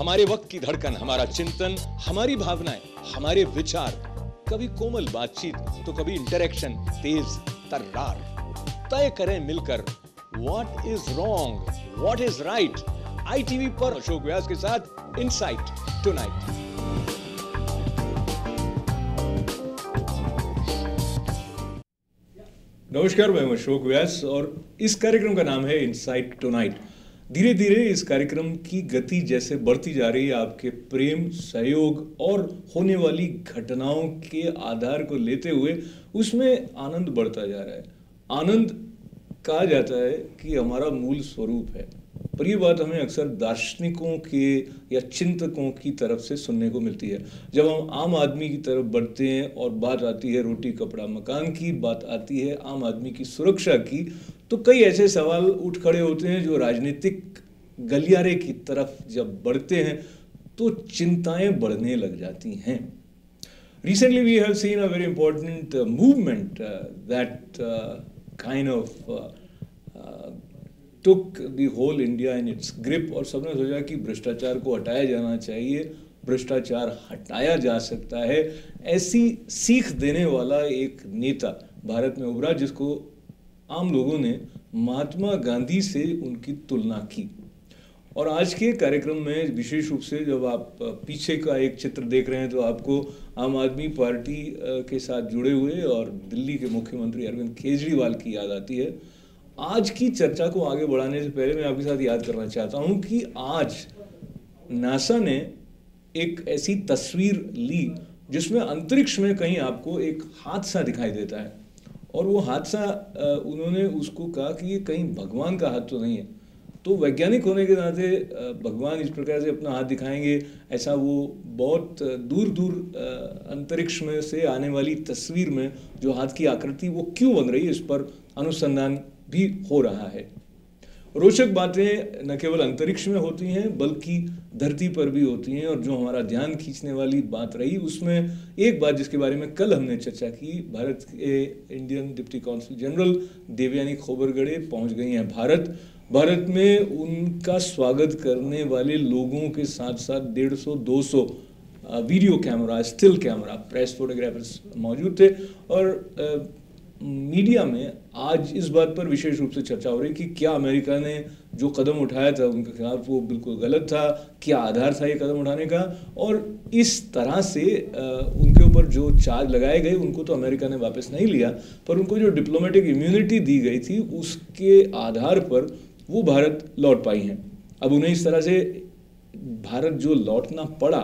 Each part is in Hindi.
हमारे वक्त की धड़कन, हमारा चिंतन, हमारी भावनाएं, हमारे विचार, कभी कोमल बातचीत तो कभी इंटरेक्शन तेज तर्रार। तय करें मिलकर what is wrong, what is right. ITV पर अशोक व्यास के साथ इनसाइट टुनाइट। नमस्कार, मैं अशोक व्यास और इस कार्यक्रम का नाम है इनसाइट टुनाइट। धीरे धीरे इस कार्यक्रम की गति जैसे बढ़ती जा रही है, आपके प्रेम, सहयोग और होने वाली घटनाओं के आधार को लेते हुए उसमें आनंद बढ़ता जा रहा है। आनंद कहा जाता है कि हमारा मूल स्वरूप है, पर ये बात हमें अक्सर दार्शनिकों के या चिंतकों की तरफ से सुनने को मिलती है। जब हम आम आदमी की तरफ बढ़ते हैं और बात आती है रोटी कपड़ा मकान की, बात आती है आम आदमी की सुरक्षा की, तो कई ऐसे सवाल उठ खड़े होते हैं जो राजनीतिक गलियारे की तरफ जब बढ़ते हैं तो चिंताएं बढ़ने लग जाती हैं। Recently we have seen a very important movement that kind of took the whole India in its grip, और सबने सोचा कि भ्रष्टाचार को हटाया जाना चाहिए, भ्रष्टाचार हटाया जा सकता है। ऐसी सीख देने वाला एक नेता भारत में उभरा जिसको आम लोगों ने महात्मा गांधी से उनकी तुलना की। और आज के कार्यक्रम में विशेष रूप से जब आप पीछे का एक चित्र देख रहे हैं तो आपको आम आदमी पार्टी के साथ जुड़े हुए और दिल्ली के मुख्यमंत्री अरविंद केजरीवाल की याद आती है। आज की चर्चा को आगे बढ़ाने से पहले मैं आपके साथ याद करना चाहता हूं कि आज नासा ने एक ऐसी तस्वीर ली जिसमें अंतरिक्ष में कहीं आपको एक हादसा दिखाई देता है, और वो हादसा उन्होंने उसको कहा कि ये कहीं भगवान का हाथ तो नहीं है। तो वैज्ञानिक होने के नाते भगवान इस प्रकार से अपना हाथ दिखाएंगे, ऐसा वो बहुत दूर दूर अंतरिक्ष में से आने वाली तस्वीर में जो हाथ की आकृति वो क्यों बन रही है, इस पर अनुसंधान भी हो रहा है। रोचक बातें न केवल अंतरिक्ष में होती हैं बल्कि धरती पर भी होती हैं, और जो हमारा ध्यान खींचने वाली बात रही उसमें एक बात जिसके बारे में कल हमने चर्चा की, भारत के Indian deputy consul general Devyani Khobragade पहुंच गई हैं भारत में उनका स्वागत करने वाले लोगों के साथ साथ 150-200 video camera, still camera, press photographers मौजूद थे। और मीडिया में आज इस बात पर विशेष रूप से चर्चा हो रही कि क्या अमेरिका ने जो कदम उठाया था उनके खिलाफ वो बिल्कुल गलत था, क्या आधार था ये कदम उठाने का, और इस तरह से उनके ऊपर जो चार्ज लगाए गए उनको तो अमेरिका ने वापस नहीं लिया, पर उनको जो डिप्लोमेटिक इम्यूनिटी दी गई थी उसके आधार पर वो भारत लौट पाई हैं। अब उन्हें इस तरह से भारत जो लौटना पड़ा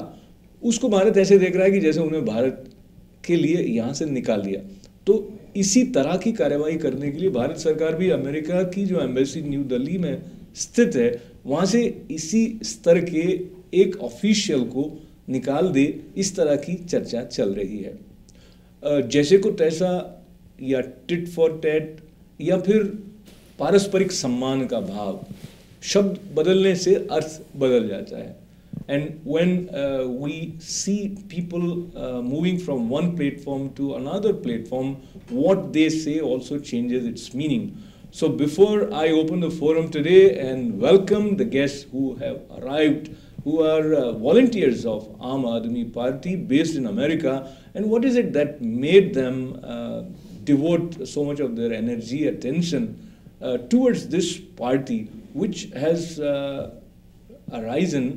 उसको भारत ऐसे देख रहा है कि जैसे उन्हें भारत के लिए यहाँ से निकाल दिया। तो इसी तरह की कार्यवाही करने के लिए भारत सरकार भी अमेरिका की जो एम्बेसी न्यू दिल्ली में स्थित है वहाँ से इसी स्तर के एक ऑफिशियल को निकाल दे, इस तरह की चर्चा चल रही है। जैसे को तैसा या टिट फॉर टैट या फिर पारस्परिक सम्मान का भाव, शब्द बदलने से अर्थ बदल जाता है। And when we see people moving from one platform to another platform, what they say also changes its meaning. So before I open the forum today and welcome the guests who have arrived, who are volunteers of Aam Aadmi Party based in America, and what is it that made them devote so much of their energy, attention towards this party, which has arisen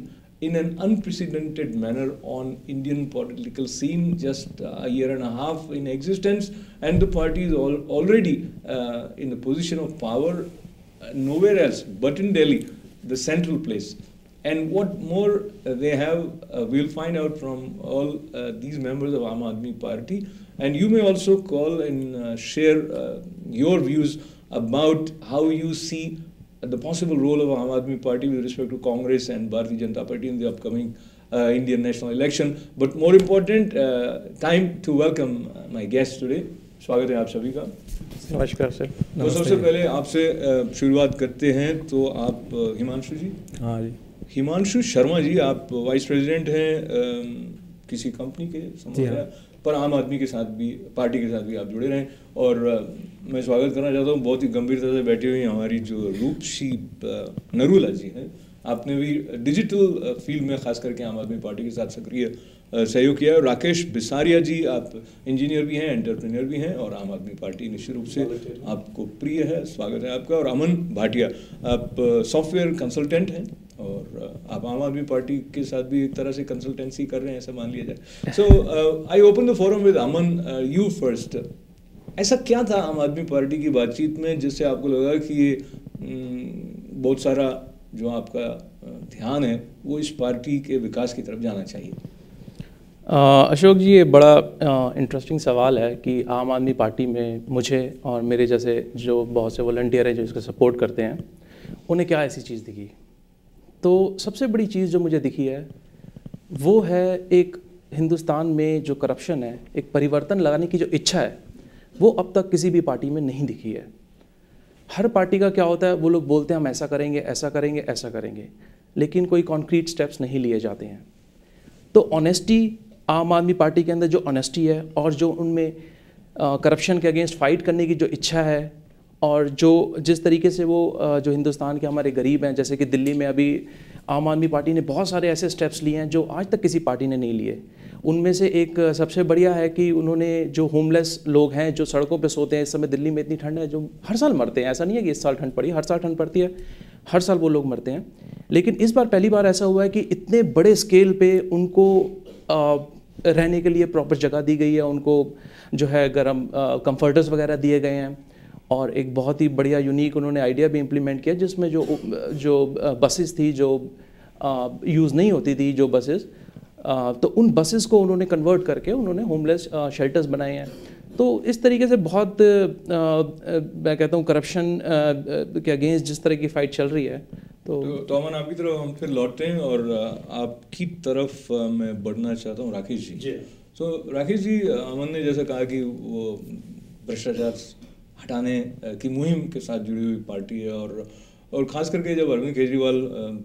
in an unprecedented manner on Indian political scene, just a year and a half in existence, and the party is already in the position of power nowhere else but in Delhi, the central place. And what more they have, we'll find out from all these members of Aam Aadmi Party. And you may also call and share your views about how you see the possible role of Aam Aadmi Party with respect to Congress and Bharatiya Janata Party in the upcoming Indian national election. But more important, time to welcome my guests today. स्वागत है आप सभी का। नमस्कार सर। तो सबसे पहले आपसे शुरुआत करते हैं, तो आप हिमांशु जी। हाँ जी। हिमांशु शर्मा जी, आप वाइस प्रेसिडेंट हैं किसी कंपनी के समूह, पर आम आदमी के साथ भी, पार्टी के साथ भी आप जुड़े रहें। और मैं स्वागत करना चाहता हूँ, बहुत ही गंभीरता से बैठी हुई हमारी जो रूपसी नरूला जी हैं, आपने भी डिजिटल फील्ड में खास करके आम आदमी पार्टी के साथ सक्रिय सहयोग किया है। राकेश बिसारिया जी, आप इंजीनियर भी हैं, एंटरप्रेन्योर भी हैं और आम आदमी पार्टी निश्चित रूप से आपको प्रिय है, स्वागत है आपका। और अमन भाटिया, आप सॉफ्टवेयर कंसल्टेंट हैं और आप आम आदमी पार्टी के साथ भी एक तरह से कंसल्टेंसी कर रहे हैं, ऐसा मान लिया जाए। So I open the forum with Aman, you first. ऐसा क्या था आम आदमी पार्टी की बातचीत में जिससे आपको लगा कि ये बहुत सारा जो आपका ध्यान है वो इस पार्टी के विकास की तरफ जाना चाहिए? अशोक जी, ये बड़ा इंटरेस्टिंग सवाल है कि आम आदमी पार्टी में मुझे और मेरे जैसे जो बहुत से वॉलंटियर हैं जो इसको सपोर्ट करते हैं, उन्हें क्या ऐसी चीज़ दिखी। तो सबसे बड़ी चीज़ जो मुझे दिखी है वो है एक हिंदुस्तान में जो करप्शन है, एक परिवर्तन लाने की जो इच्छा है, वो अब तक किसी भी पार्टी में नहीं दिखी है। हर पार्टी का क्या होता है, वो लोग बोलते हैं हम ऐसा करेंगे, ऐसा करेंगे, ऐसा करेंगे, लेकिन कोई कॉन्क्रीट स्टेप्स नहीं लिए जाते हैं। तो ऑनेस्टी, आम आदमी पार्टी के अंदर जो ऑनेस्टी है और जो उनमें करप्शन के अगेंस्ट फाइट करने की जो इच्छा है, और जो जिस तरीके से वो जो हिंदुस्तान के हमारे गरीब हैं, जैसे कि दिल्ली में अभी आम आदमी पार्टी ने बहुत सारे ऐसे स्टेप्स लिए हैं जो आज तक किसी पार्टी ने नहीं लिए। उनमें से एक सबसे बढ़िया है कि उन्होंने जो होमलेस लोग हैं जो सड़कों पे सोते हैं, इस समय दिल्ली में इतनी ठंड है, जो हर साल मरते हैं, ऐसा नहीं है कि इस साल ठंड पड़ी, हर साल ठंड पड़ती है, हर साल वो लोग मरते हैं। लेकिन इस बार पहली बार ऐसा हुआ है कि इतने बड़े स्केल पे उनको रहने के लिए प्रॉपर जगह दी गई है, उनको जो है गर्म कंफर्टर्स वगैरह दिए गए हैं, और एक बहुत ही बढ़िया यूनिक उन्होंने आइडिया भी इम्प्लीमेंट किया जिसमें जो बसेस थी जो यूज़ नहीं होती थी, जो बसेस, तो उन बसेस को उन्होंने कन्वर्ट करके उन्होंने होमलेस शेल्टर्स बनाए हैं। तो इस तरीके से बहुत मैं कहता हूँ करप्शन के अगेंस्ट जिस तरह की फ़ाइट चल रही है। तो अमन, आपकी तरफ हम फिर लौटते हैं और आपकी तरफ मैं बढ़ना चाहता हूँ राकेश जी। तो राकेश जी, अमन ने जैसा कहा कि वो भ्रष्टाचार हटाने की मुहिम के साथ जुड़ी हुई पार्टी है, और ख़ास करके जब अरविंद केजरीवाल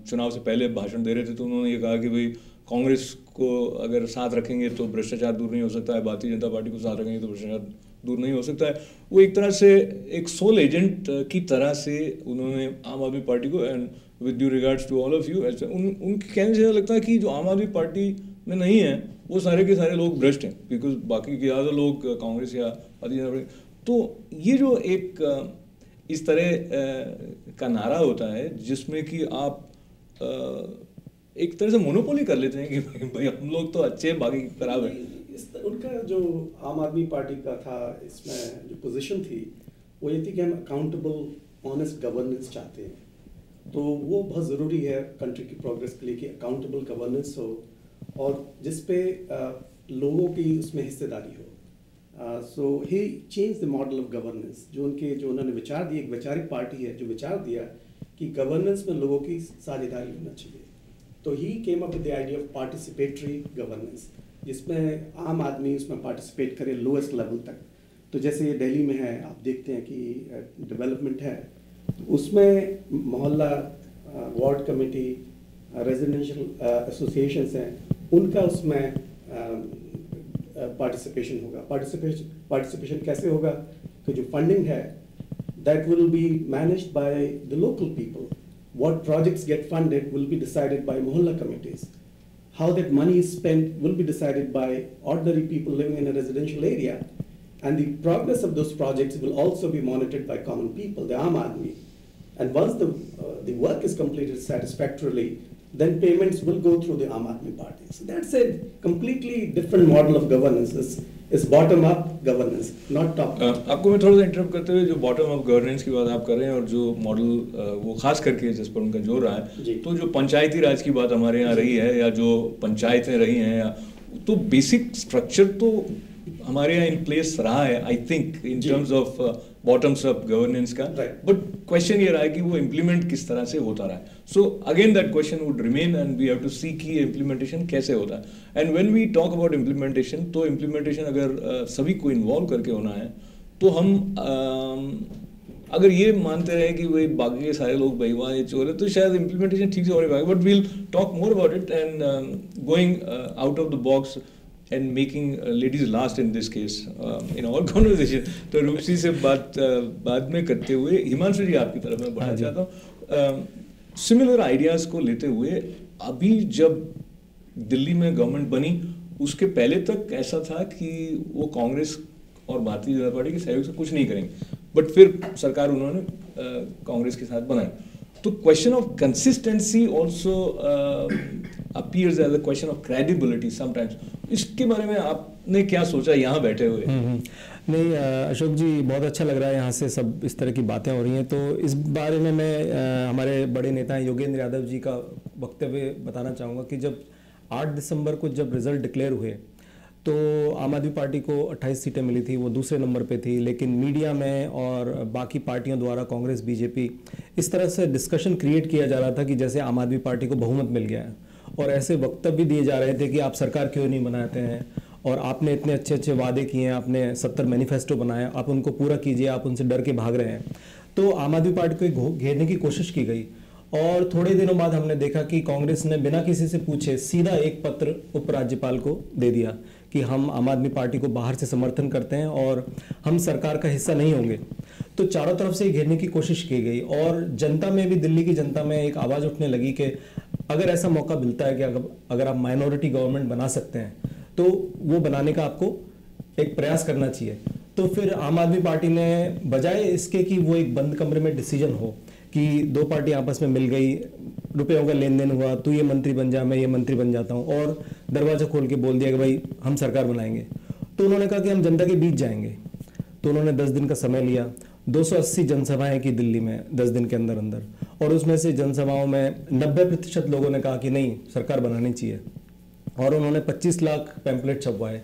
चुनाव से पहले भाषण दे रहे थे तो उन्होंने ये कहा कि भाई कांग्रेस को अगर साथ रखेंगे तो भ्रष्टाचार दूर नहीं हो सकता है, भारतीय जनता पार्टी को साथ रखेंगे तो भ्रष्टाचार दूर नहीं हो सकता है। वो एक तरह से एक सोल एजेंट की तरह से उन्होंने आम आदमी पार्टी को, and with due regards to all of you, उनके कहने से लगता है कि जो आम आदमी पार्टी में नहीं है वो सारे के सारे लोग भ्रष्ट हैं, बिकॉज बाकी के ज़्यादा लोग कांग्रेस या भारतीय जनता पार्टी। तो ये जो एक इस तरह का नारा होता है जिसमें कि आप एक तरह से मोनोपोली कर लेते हैं कि भाई हम लोग तो अच्छे हैं, बाकी खराब है। उनका जो आम आदमी पार्टी का था, इसमें जो पोजीशन थी वो ये थी कि हम अकाउंटेबल ऑनेस्ट गवर्नेंस चाहते हैं। तो वो बहुत ज़रूरी है कंट्री की प्रोग्रेस के लिए कि अकाउंटेबल गवर्नेंस हो और जिस पे लोगों की उसमें हिस्सेदारी हो। So he change the model of governance. जो उन्होंने विचार दिए, एक वैचारिक पार्टी है जो विचार दिया कि गवर्नेंस में लोगों की साझेदारी होना चाहिए। तो he came up with the idea of participatory governance, जिसमें आम आदमी उसमें पार्टिसिपेट करे लोएस्ट लेवल तक। तो जैसे दिल्ली में है, आप देखते हैं कि डेवलपमेंट है, तो उसमें मोहल्ला वार्ड कमेटी, रेजिडेंशियल एसोसिएशंस हैं, उनका उसमें पार्टिसिपेशन होगा। पार्टिसिपेशन कैसे होगा कि जो फंडिंग है that will be managed by the local people. What projects get funded will be decided by mohalla committees. How that money is spent will be decided by ordinary people living in a residential area. And the progress of those projects will also be monitored by common people, the Aam Aadmi. And once the work is completed satisfactorily, then payments will go through the Aam Aadmi Party. So that's a completely different model of governance. It's bottom up governance, not top down. आपको मैं थोड़ा सा इंटरप्ट करते हुए, जो बॉटम अप गवर्नेंस की बात आप कर रहे हैं और जो मॉडल वो खास करके जिस पर उनका जोर रहा है, तो जो पंचायती राज की बात हमारे यहाँ रही है या जो पंचायतें रही हैं, या तो बेसिक स्ट्रक्चर तो हमारे यहाँ इन प्लेस रहा है, I think, in terms of bottoms up governance का। बट क्वेश्चन ये रहा है कि वो इम्प्लीमेंट किस तरह से होता रहा है। So again that question would remain and we have to see कि इम्प्लीमेंटेशन कैसे होता है। And when we talk about implementation, तो इम्प्लीमेंटेशन अगर सभी को इन्वॉल्व करके होना है तो हम अगर ये मानते रहे कि भाई बाकी के सारे लोग बेईमान या चोर है, तो शायद इम्प्लीमेंटेशन ठीक से हो नहीं पाएगा। But we'll talk more about it and going out of the box and making ladies last in this case in our conversation. तो रूपसी से बात बाद में करते हुए हिमांशु जी आपकी तरफ मैं बढ़ना चाहता हूँ। सिमिलर आइडियाज को लेते हुए अभी जब दिल्ली में गवर्नमेंट बनी उसके पहले तक ऐसा था कि वो कांग्रेस और भारतीय जनता पार्टी के सहयोग से कुछ नहीं करेंगे, बट फिर सरकार उन्होंने कांग्रेस के साथ बनाई। तो question of consistency also appears as a question of credibility sometimes. इसके बारे में आपने क्या सोचा यहाँ बैठे हुए? नहीं अशोक जी, बहुत अच्छा लग रहा है यहाँ से सब इस तरह की बातें हो रही हैं। तो इस बारे में मैं हमारे बड़े नेता योगेंद्र यादव जी का वक्तव्य बताना चाहूँगा कि जब 8 दिसंबर को जब रिजल्ट डिक्लेयर हुए तो आम आदमी पार्टी को 28 सीटें मिली थी, वो दूसरे नंबर पे थी। लेकिन मीडिया में और बाकी पार्टियों द्वारा, कांग्रेस, बीजेपी, इस तरह से डिस्कशन क्रिएट किया जा रहा था कि जैसे आम आदमी पार्टी को बहुमत मिल गया है, और ऐसे वक्तव्य दिए जा रहे थे कि आप सरकार क्यों नहीं बनाते हैं, और आपने इतने अच्छे अच्छे वादे किए हैं, आपने 70 मैनिफेस्टो बनाया, आप उनको पूरा कीजिए, आप उनसे डर के भाग रहे हैं। तो आम आदमी पार्टी को घेरने की कोशिश की गई, और थोड़े दिनों बाद हमने देखा कि कांग्रेस ने बिना किसी से पूछे सीधा एक पत्र उपराज्यपाल को दे दिया कि हम आम आदमी पार्टी को बाहर से समर्थन करते हैं और हम सरकार का हिस्सा नहीं होंगे। तो चारों तरफ से घेरने की कोशिश की गई, और जनता में भी, दिल्ली की जनता में एक आवाज़ उठने लगी कि अगर ऐसा मौका मिलता है कि अगर आप माइनॉरिटी गवर्नमेंट बना सकते हैं तो वो बनाने का आपको एक प्रयास करना चाहिए। तो फिर आम आदमी पार्टी ने, बजाय इसके कि वो एक बंद कमरे में डिसीजन हो कि दो पार्टी आपस में मिल गई, रुपयों का लेन देन हुआ, तू ये मंत्री बन जा, मैं ये मंत्री बन जाता हूँ, और दरवाजा खोल के बोल दिया कि भाई हम सरकार बनाएंगे, तो उन्होंने कहा कि हम जनता के बीच जाएंगे। तो उन्होंने 10 दिन का समय लिया, 280 जनसभाएं की दिल्ली में 10 दिन के अंदर अंदर, और उसमें से जनसभाओं में 90% लोगों ने कहा कि नहीं, सरकार बनानी चाहिए। और उन्होंने 25 लाख पैम्पलेट छपवाए,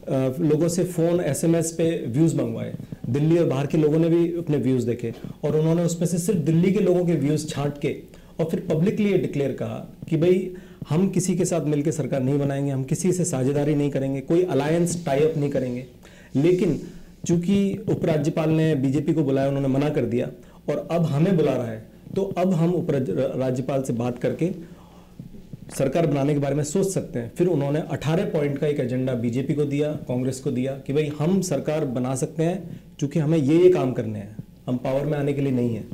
लोगों से फ़ोन SMS पे व्यूज़ मंगवाए, दिल्ली और बाहर के लोगों ने भी अपने व्यूज़ देखे, और उन्होंने उसमें से सिर्फ दिल्ली के लोगों के व्यूज़ छांट के और फिर पब्लिकली ये डिक्लेयर कहा कि भाई हम किसी के साथ मिलकर सरकार नहीं बनाएंगे, हम किसी से साझेदारी नहीं करेंगे, कोई अलायंस टाई अप नहीं करेंगे। लेकिन चूंकि उपराज्यपाल ने बीजेपी को बुलाया, उन्होंने मना कर दिया, और अब हमें बुला रहा है, तो अब हम उपराज्यपाल से बात करके सरकार बनाने के बारे में सोच सकते हैं। फिर उन्होंने 18 पॉइंट का एक एजेंडा बीजेपी को दिया, कांग्रेस को दिया कि भाई हम सरकार बना सकते हैं, चूंकि हमें ये काम करने हैं, हम पावर में आने के लिए नहीं है,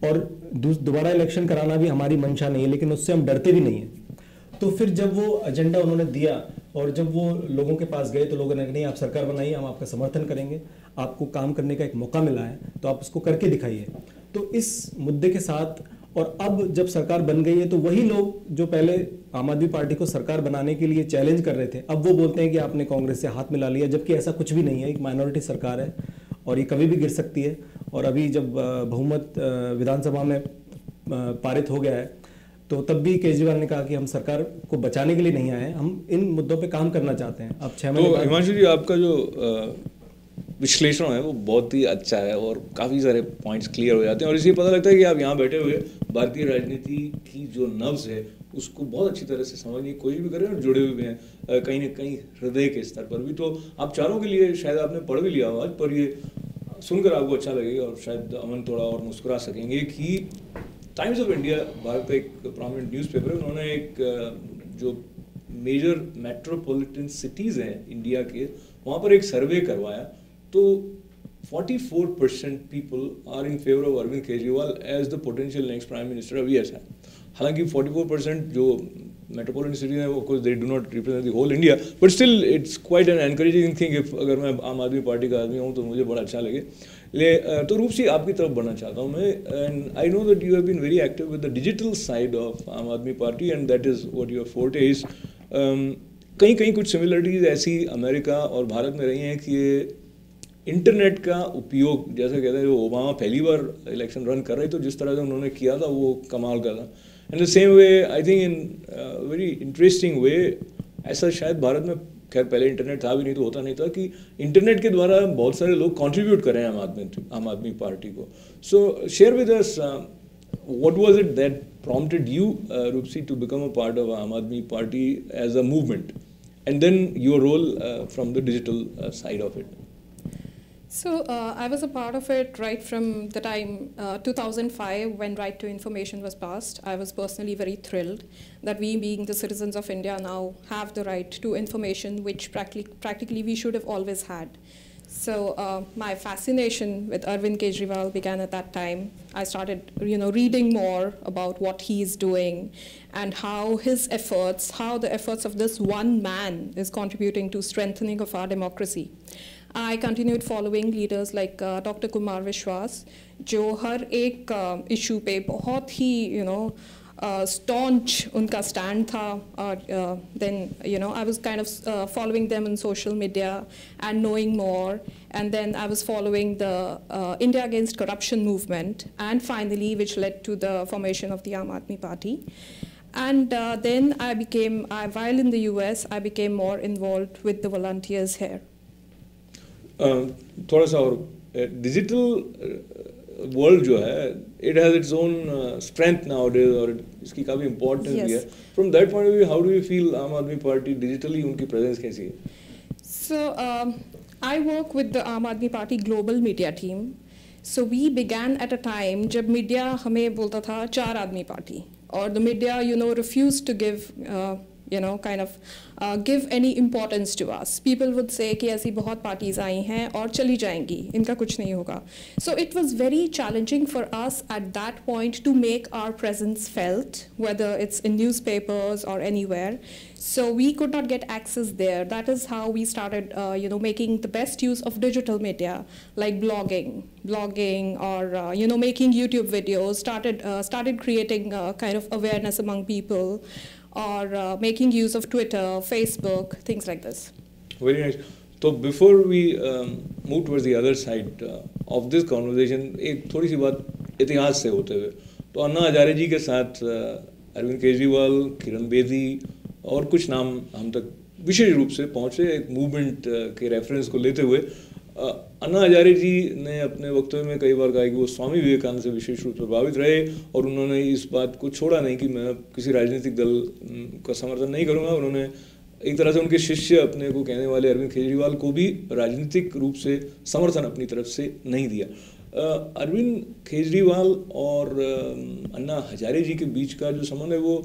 और दोबारा इलेक्शन कराना भी हमारी मंशा नहीं है, लेकिन उससे हम डरते भी नहीं हैं। तो फिर जब वो एजेंडा उन्होंने दिया और जब वो लोगों के पास गए, तो लोगों ने कहा नहीं, आप सरकार बनाइए, हम आपका समर्थन करेंगे, आपको काम करने का एक मौका मिला है तो आप उसको करके दिखाइए। तो इस मुद्दे के साथ, और अब जब सरकार बन गई है, तो वही लोग जो पहले आम आदमी पार्टी को सरकार बनाने के लिए चैलेंज कर रहे थे, अब वो बोलते हैं कि आपने कांग्रेस से हाथ मिला लिया, जबकि ऐसा कुछ भी नहीं है। एक माइनॉरिटी सरकार है और ये कभी भी गिर सकती है। और अभी जब बहुमत विधानसभा में पारित हो गया है, तो तब भी केजरीवाल ने कहा कि हम सरकार को बचाने के लिए नहीं आए हैं, हम इन मुद्दों पे काम करना चाहते हैं। अब 6 महीने तो हिमांशु जी, आपका जो विश्लेषण है वो बहुत ही अच्छा है और काफ़ी सारे पॉइंट्स क्लियर हो जाते हैं, और इसलिए पता लगता है कि आप यहाँ बैठे हुए भारतीय राजनीति की जो नब्ज़ है उसको बहुत अच्छी तरह से समझने की कोशिश भी कर रहे हैं और जुड़े हुए हैं कहीं ना कहीं हृदय के स्तर पर भी। तो आप चारों के लिए शायद आपने पढ़ भी लिया आवाज़, पर ये सुनकर आपको अच्छा लगेगा और शायद अमन थोड़ा और मुस्कुरा सकेंगे कि टाइम्स ऑफ इंडिया, भारत का एक प्रोमिनेंट न्यूज़पेपर है, उन्होंने एक जो मेजर मेट्रोपॉलिटन सिटीज़ हैं इंडिया के, वहाँ पर एक सर्वे करवाया, तो 44% people are in favour of Arvind Kejriwal as the potential next prime minister of ESI. हालांकि 44% जो मेट्रोपॉलिटन सिटी है, of course they do not represent the whole India, but still it's quite an encouraging thing. If अगर मैं आम आदमी पार्टी का आदमी हूँ तो मुझे बड़ा अच्छा लगे। तो रूप सी आपकी तरफ बढ़ना चाहता हूँ मैं, and I know that you have been very active with the digital side of Aam Aadmi Party, and that is what your forte is. कहीं कहीं कुछ सिमिलरिटीज ऐसी अमेरिका और भारत में रही हैं कि इंटरनेट का उपयोग, जैसे कहते हैं, जो ओबामा पहली बार इलेक्शन रन कर रहे तो जिस तरह से उन्होंने किया था वो कमाल का था। And the same way I think in very interesting way, ऐसा शायद भारत में, खैर पहले इंटरनेट था भी नहीं तो होता नहीं था, कि इंटरनेट के द्वारा बहुत सारे लोग कंट्रीब्यूट कर रहे हैं आम आदमी पार्टी को। सो share with us what was it that prompted you, Roopsi, to become a part of Aam Aadmi Party as a movement, and then your role from the digital side of it? So I was a part of it right from the time 2005 when Right to Information was passed. I was personally very thrilled that we, being the citizens of India, now have the right to information, which practically we should have always had. So my fascination with Arvind Kejriwal began at that time. I started, reading more about what he is doing and how the efforts of this one man is contributing to strengthening of our democracy. I continued following leaders like Dr. Kumar Vishwas, जो हर एक issue पे बहुत ही, staunch उनका stand था. Then I was kind of following them on social media and knowing more, and then I was following the India Against Corruption movement, and finally which led to the formation of the Aam Aadmi Party. And then while in the US, I became more involved with the volunteers here. थोड़ा सा और डिजिटल वर्ल्ड जो है it has its own strength nowadays और इसकी काफ़ी इम्पोर्टेंस भी है. From that point of view how do you feel आम आदमी पार्टी डिजिटली उनकी प्रेजेंस कैसी है? So I work with the Aam Aadmi Party global media team. So we began at a time जब मीडिया हमें बोलता था 4 आदमी पार्टी, और the media refused to give give any importance to us. People would say कि ऐसी बहुत parties आई हैं और चली जाएंगी, इनका कुछ नहीं होगा. So it was very challenging for us at that point to make our presence felt, whether it's in newspapers or anywhere. So we could not get access there. That is how we started, making the best use of digital media, like blogging, or making YouTube videos. Started creating kind of awareness among people, or making use of Twitter, Facebook, things like this. Very nice. So before we move towards the other side of this conversation, एक थोड़ी सी बात इतिहास से होते हुए, तो अन्ना हजारे जी के साथ अरविंद केजरीवाल, किरण बेदी और कुछ नाम हम तक विशेष रूप से पहुँचे एक मूवमेंट के रेफरेंस को लेते हुए. अन्ना हजारे जी ने अपने वक्तव्य में कई बार कहा कि वो स्वामी विवेकानंद से विशेष रूप से प्रभावित रहे और उन्होंने इस बात को छोड़ा नहीं कि मैं किसी राजनीतिक दल का समर्थन नहीं करूँगा. उन्होंने एक तरह से उनके शिष्य अपने को कहने वाले अरविंद केजरीवाल को भी राजनीतिक रूप से समर्थन अपनी तरफ से नहीं दिया. अरविंद केजरीवाल और अन्ना हजारे जी के बीच का जो संबंध है वो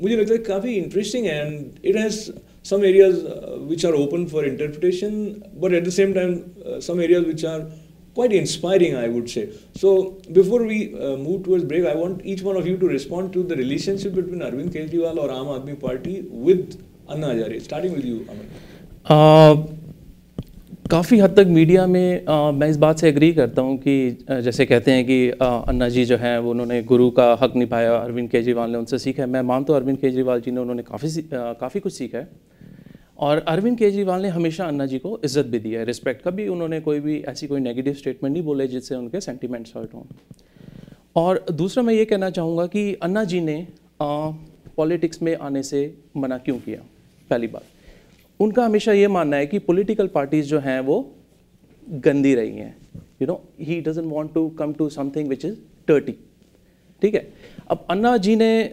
मुझे लगता है काफ़ी इंटरेस्टिंग है, and it has some areas which are open for interpretation, but at the same time some areas which are quite inspiring, I would say. So before we move towards break, I want each one of you to respond to the relationship between Arvind Kejriwal or Aam Aadmi Party with Anna Hazare. Starting with you, Aman. काफ़ी हद तक मीडिया में मैं इस बात से एग्री करता हूँ कि जैसे कहते हैं कि अन्ना जी जो हैं वो उन्होंने गुरु का हक निभाया, अरविंद केजरीवाल ने उनसे सीखा है. मैं मानता हूँ अरविंद केजरीवाल जी ने उन्होंने काफ़ी कुछ सीखा है, और अरविंद केजरीवाल ने हमेशा अन्ना जी को इज्जत भी दी है, रिस्पेक्ट. कभी उन्होंने कोई नेगेटिव स्टेटमेंट नहीं बोले जिससे उनके सेंटिमेंट्स हर्ट हों. और दूसरा मैं ये कहना चाहूँगा कि अन्ना जी ने पॉलिटिक्स में आने से मना क्यों किया. पहली बात, उनका हमेशा ये मानना है कि पॉलिटिकल पार्टीज़ जो हैं वो गंदी रही हैं. He doesn't want to come to something which is dirty. ठीक है. अब अन्ना जी ने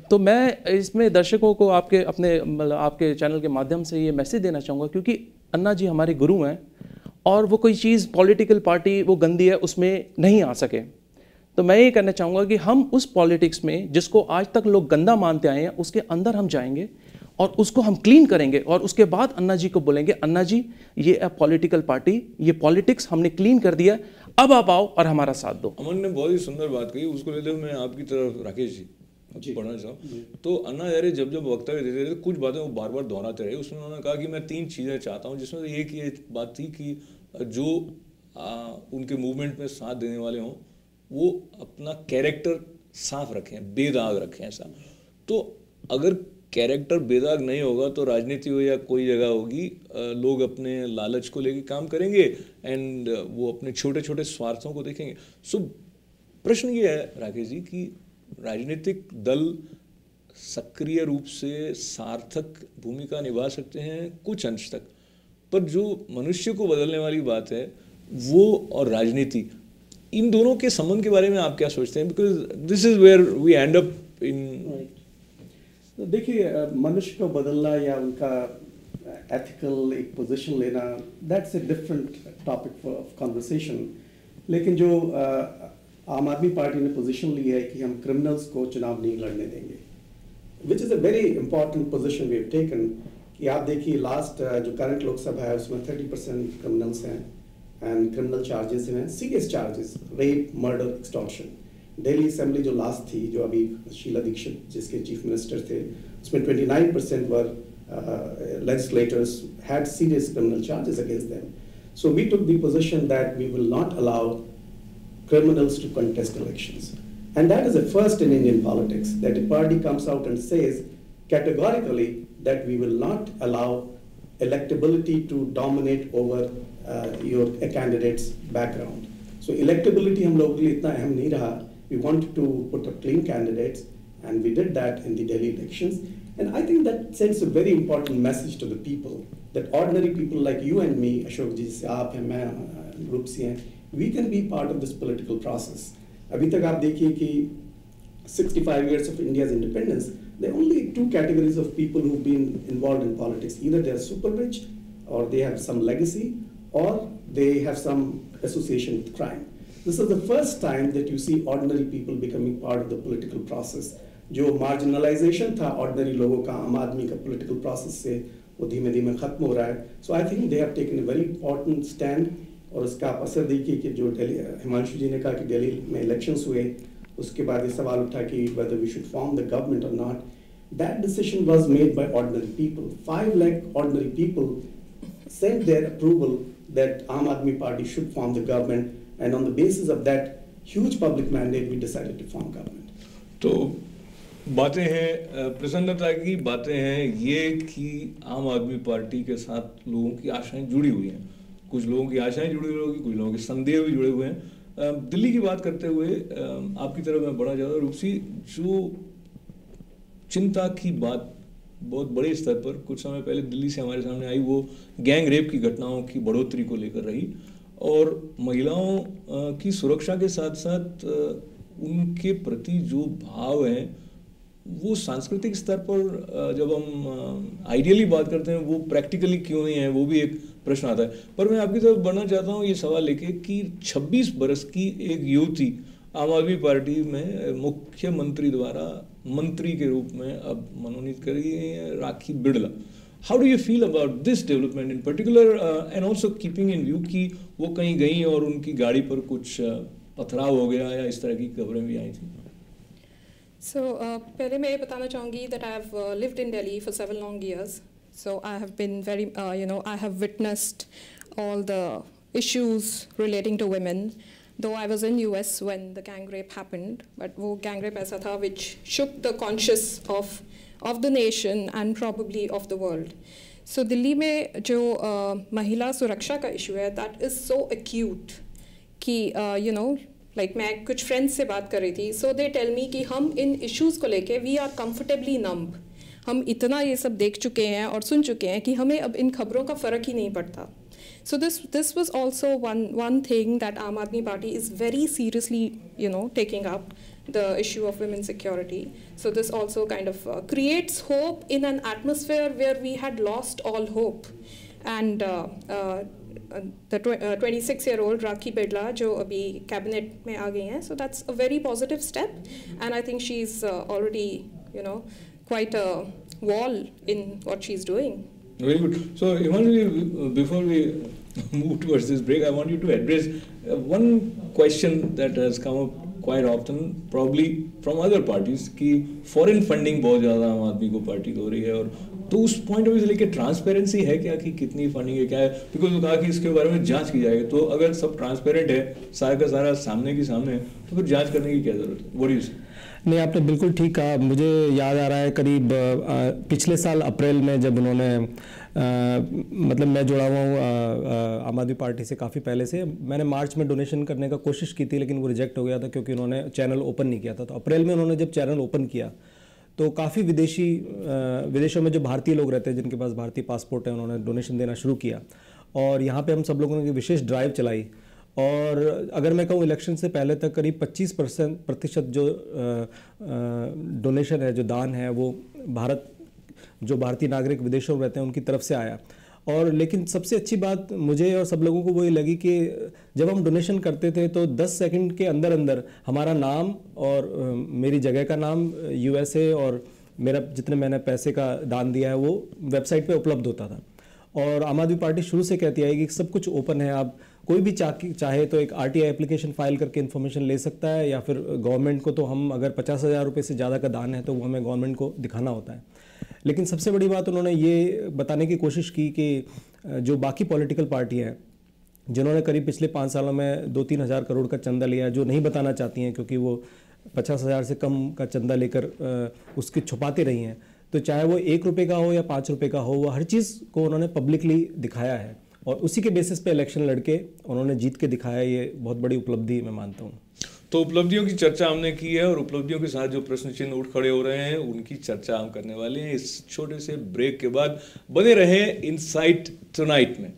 तो मैं इसमें दर्शकों को आपके चैनल के माध्यम से ये मैसेज देना चाहूँगा, क्योंकि अन्ना जी हमारे गुरु हैं और वो कोई चीज़ पॉलिटिकल पार्टी वो गंदी है उसमें नहीं आ सके. तो मैं ये कहना चाहूँगा कि हम उस पॉलिटिक्स में जिसको आज तक लोग गंदा मानते आए हैं उसके अंदर हम जाएंगे और उसको हम क्लीन करेंगे, और उसके बाद अन्ना जी को बोलेंगे अन्ना जी ये पॉलिटिकल पार्टी, ये पॉलिटिक्स हमने क्लीन कर दिया, अब आप आओ और हमारा साथ दो. अमन ने बहुत ही सुंदर बात कही. उसको लेते हुए मैं आपकी तरफ राकेश जी पढ़ना चाहूँ. तो अन्ना हजारे जब वक्तव्य देते थे कुछ बातें वो बार बार दोहराते रहे. उसमें उन्होंने कहा कि मैं 3 चीज़ें चाहता हूँ, जिसमें से एक ये बात थी कि जो उनके मूवमेंट में साथ देने वाले हों वो अपना कैरेक्टर साफ रखें, बेदाग रखें ऐसा. तो अगर कैरेक्टर बेदाग नहीं होगा तो राजनीति हो या कोई जगह होगी, लोग अपने लालच को लेके काम करेंगे एंड वो अपने छोटे छोटे स्वार्थों को देखेंगे. सो प्रश्न ये है राकेश जी कि राजनीतिक दल सक्रिय रूप से सार्थक भूमिका निभा सकते हैं कुछ अंश तक, पर जो मनुष्य को बदलने वाली बात है वो और राजनीति, इन दोनों के संबंध के बारे में आप क्या सोचते हैं? Because this is where we end up in. तो देखिए, मनुष्य को बदलना या उनका एथिकल एक पोजीशन लेना, that's a different topic for conversation. लेकिन जो आम आदमी पार्टी ने पोजीशन ली है कि हम क्रिमिनल्स को चुनाव नहीं लड़ने देंगे, which is a very important position we have taken, कि आप देखिए लास्ट जो करंट लोकसभा है उसमें 30% क्रिमिनल्स हैं एंड क्रिमिनल चार्जेस हैं, serious charges, rape, murder, extortion. Delhi assembly जो लास्ट थी, जो अभी शीला दीक्षित जिसके चीफ मिनिस्टर थे, उसमें 29% वर legislators had serious criminal charges against them. So we took the position that we will not allow criminals to contest elections. And that is a first in Indian politics, that a party comes out and says categorically that we will not allow electability to dominate over a candidate's background. So electability हम लोगों के लिए इतना अहम नहीं रहा. We wanted to put up clean candidates, and we did that in the Delhi elections. And I think that sends a very important message to the people, that ordinary people like you and me, Ashok ji, जैसे आप हैं, मैं, रूप सी हैं, we can be part of this political process. अभी तक आप देखिए कि 65 years of India's independence, there are only two categories of people who've been involved in politics. Either they are super rich, or they have some legacy, or they have some association with crime. This is the first time that you see ordinary people becoming part of the political process. जो मार्जिनलाइजेशन था ऑर्डिनरी लोगों का, आम आदमी का पॉलिटिकल प्रोसेस से, वो धीमे धीमे खत्म हो रहा है. So I think they have taken a very important stand. और उसका आप असर देखिए कि जो दिल्ली, हिमांशु जी ने कहा कि दिल्ली में इलेक्शंस हुए, उसके बाद ये सवाल उठा कि whether we should form the government or not. That decision was made by ordinary people. 5 lakh ordinary people sent their approval that Aam Aadmi Party should form the government, and on the basis of that huge public mandate, we decided to form government. तो बातें हैं, प्रसन्नता की बातें हैं ये कि आम आदमी पार्टी के साथ लोगों की आशाएं जुड़ी हुई हैं. कुछ लोगों की आशाएं जुड़ी हुई होगी, कुछ लोगों के संदेह भी जुड़े हुए हैं. दिल्ली की बात करते हुए आपकी तरफ मैं बड़ा ज़्यादा रूपसी, जो चिंता की बात बहुत बड़े स्तर पर कुछ समय पहले दिल्ली से हमारे सामने आई, वो गैंग रेप की घटनाओं की बढ़ोतरी को लेकर रही. और महिलाओं की सुरक्षा के साथ साथ उनके प्रति जो भाव हैं वो सांस्कृतिक स्तर पर, जब हम आइडियली बात करते हैं, वो प्रैक्टिकली क्यों नहीं है, वो भी एक प्रश्न आता है. पर मैं आपकी तरफ बढ़ना चाहता हूँ ये सवाल लेके कि 26 बरस की एक युवती आम आदमी पार्टी में मुख्यमंत्री द्वारा मंत्री के रूप में अब मनोनीत करी गई है, Rakhi Birla. How do you feel about this development in particular, and also keeping in view कि वो कहीं गई और उनकी गाड़ी पर कुछ पथराव हो गया या इस तरह की खबरें भी आई थी? So, पहले मैं ये बताना चाहूँगी that I have lived in Delhi for 7 long years. So I have been very, I have witnessed all the issues relating to women. Though I was in US when the gang rape happened, but वो gang rape ऐसा था which shook the conscious of the nation and probably of the world. So Delhi में जो महिला सुरक्षा का issue है, that is so acute कि like मैं कुछ फ्रेंड्स से बात कर रही थी, so they tell me कि हम इन issues को लेके we are comfortably numb. हम इतना ये सब देख चुके हैं और सुन चुके हैं कि हमें अब इन खबरों का फ़र्क ही नहीं पड़ता. So this was also one thing that Aam Aadmi Party is very seriously, taking up, the issue of women's security. So this also kind of creates hope in an atmosphere where we had lost all hope. And the 26-year-old Rakhi Bidla, जो अभी cabinet में आ गई हैं, so that's a very positive step, and I think she's already, quite a wall in what she's doing. Very good. So, Himanshu, before we move towards this break, I want you to address one question that has come up quite often, probably from other parties, कि foreign funding बहुत ज़्यादा आम आदमी को पार्टी को हो रही है, और तो उस पॉइंट ऑफ व्यू से लेके ट्रांसपेरेंसी है क्या कि कितनी फंडिंग है, क्या है? बिकॉज वो कहा कि इसके बारे में जांच की जाएगी. तो अगर सब ट्रांसपेरेंट है, सारा का सारा सामने की सामने है, तो फिर जांच करने की क्या जरूरत है? व्हाट डू यू से? नहीं, आपने बिल्कुल ठीक कहा. मुझे याद आ रहा है करीब पिछले साल अप्रैल में जब उन्होंने मतलब मैं जुड़ा हुआ हूँ आम आदमी पार्टी से काफ़ी पहले से. मैंने मार्च में डोनेशन करने का कोशिश की थी, लेकिन वो रिजेक्ट हो गया था क्योंकि उन्होंने चैनल ओपन नहीं किया था. तो अप्रैल में उन्होंने जब चैनल ओपन किया तो काफ़ी विदेशों में जो भारतीय लोग रहते हैं जिनके पास भारतीय पासपोर्ट है, उन्होंने डोनेशन देना शुरू किया. और यहाँ पे हम सब लोगों ने विशेष ड्राइव चलाई. और अगर मैं कहूँ इलेक्शन से पहले तक करीब 25% जो डोनेशन है, जो दान है, वो जो भारतीय नागरिक विदेशों में रहते हैं उनकी तरफ से आया. और लेकिन सबसे अच्छी बात मुझे और सब लोगों को वही लगी कि जब हम डोनेशन करते थे तो 10 सेकंड के अंदर अंदर हमारा नाम और मेरी जगह का नाम USA और मेरा जितने मैंने पैसे का दान दिया है वो वेबसाइट पे उपलब्ध होता था। और आम आदमी पार्टी शुरू से कहती है कि सब कुछ ओपन है, आप कोई भी चाहे तो एक RTI एप्लीकेशन फाइल करके इन्फॉर्मेशन ले सकता है, या फिर गवर्नमेंट को तो हम अगर 50,000 रुपये से ज़्यादा का दान है तो वो हमें गवर्नमेंट को दिखाना होता है। लेकिन सबसे बड़ी बात उन्होंने ये बताने की कोशिश की कि जो बाकी पॉलिटिकल पार्टियाँ हैं जिन्होंने करीब पिछले 5 सालों में 2-3 हज़ार करोड़ का चंदा लिया, जो नहीं बताना चाहती हैं क्योंकि वो 50,000 से कम का चंदा लेकर उसकी छुपाते रही हैं, तो चाहे वो 1 रुपये का हो या 5 रुपये का हो, वो हर चीज़ को उन्होंने पब्लिकली दिखाया है और उसी के बेसिस पे इलेक्शन लड़के उन्होंने जीत के दिखाया। ये बहुत बड़ी उपलब्धि मैं मानता हूँ। तो उपलब्धियों की चर्चा हमने की है और उपलब्धियों के साथ जो प्रश्न चिन्ह उठ खड़े हो रहे हैं उनकी चर्चा हम करने वाले हैं इस छोटे से ब्रेक के बाद। बने रहें इनसाइट टुनाइट में।